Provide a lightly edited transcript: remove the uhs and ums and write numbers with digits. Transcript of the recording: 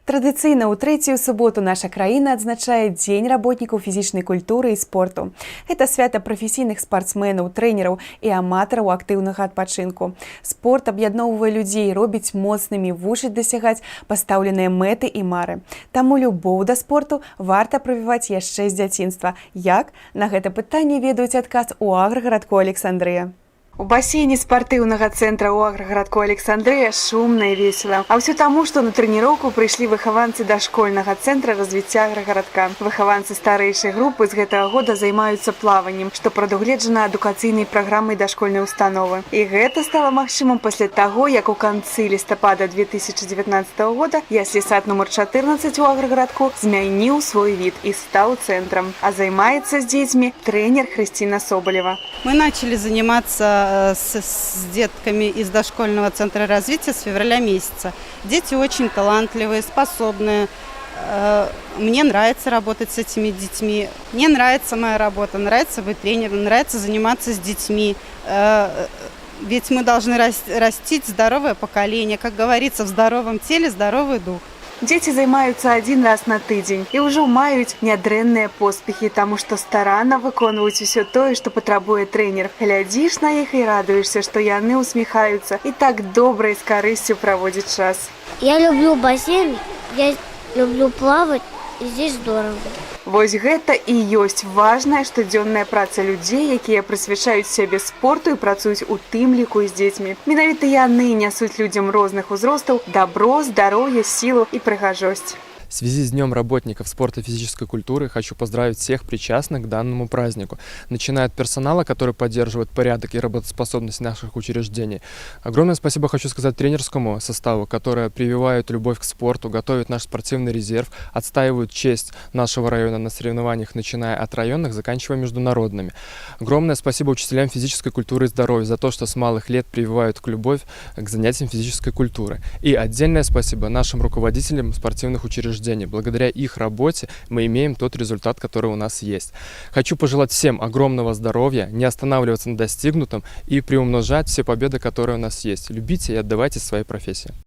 Традыцыйна ў трэцюю суботу наша краіна адзначае Дзень работнікаў фізічнай культуры і спорту. Гэта свята прафесійных спартсменаў, трэнераў і аматараў актыўнага адпачынку. Спорт аб'ядноўвае людзей, робіць моцнымі, вучыць дасягаць пастаўленыя мэты і мары. Таму любоў да спорту варта прывіваць яшчэ з дзяцінства. Як? На гэта пытанне ведаюць адказ у аграгарадку Александрыя. У басейне спартыўнага цэнтра ў аграгарадку Александрыя шумна і весела. А ўсё таму, што на трэніроўку прыйшлі выхаванцы дашкольнага цэнтра развіцця аграгарадка. Выхаванцы старэйшай групы з гэтага года займаюцца плаваннем, што прадугледжана адукацыйнай праграмай дашкольнай установы. І гэта стала магчымым пасля таго, як у канцы лістапада 2019 года яслі-сад нумар 14 у аграгарадку змяніў свой від і стаў цэнтрам. А займаецца з дзецьмі трэнер Христина Соболева. Мы начали заниматься с детками из дошкольного центра развития с февраля месяца. Дети очень талантливые, способные. Мне нравится работать с этими детьми. Мне нравится моя работа, нравится быть тренером, нравится заниматься с детьми. Ведь мы должны растить здоровое поколение. Как говорится, в здоровом теле здоровый дух. Дзеці займаюцца адзін раз на тыдзень і ўжо маюць нядрэнныя поспехі, таму што старанна выконваюць усё тое, што патрабуе трэнер. Глядзіш на іх і радуешся, што яны ўсміхаюцца і так добра і з карысцю праводзяць час. Я люблю бассейн, я люблю плавать, і здесь здорово. Вось гэта і ёсць важная штодзённая праца людзей, якія прысвячаюць сябе спорту і працуюць у тым ліку з дзецьмі. Менавіта яны нясуць людзям розных узростаў дабро, здароўе, сілу і прыгажосць. В связи с Днем работников спорта и физической культуры хочу поздравить всех причастных к данному празднику, начиная от персонала, который поддерживает порядок и работоспособность наших учреждений. Огромное спасибо хочу сказать тренерскому составу, который прививает любовь к спорту, готовит наш спортивный резерв, отстаивают честь нашего района на соревнованиях, начиная от районных, заканчивая международными. Огромное спасибо учителям физической культуры и здоровья за то, что с малых лет прививают любовь к занятиям физической культуры. И отдельное спасибо нашим руководителям спортивных учреждений. Благодаря их работе мы имеем тот результат, который у нас есть. Хочу пожелать всем огромного здоровья, не останавливаться на достигнутом и приумножать все победы, которые у нас есть. Любите и отдавайте своей профессии.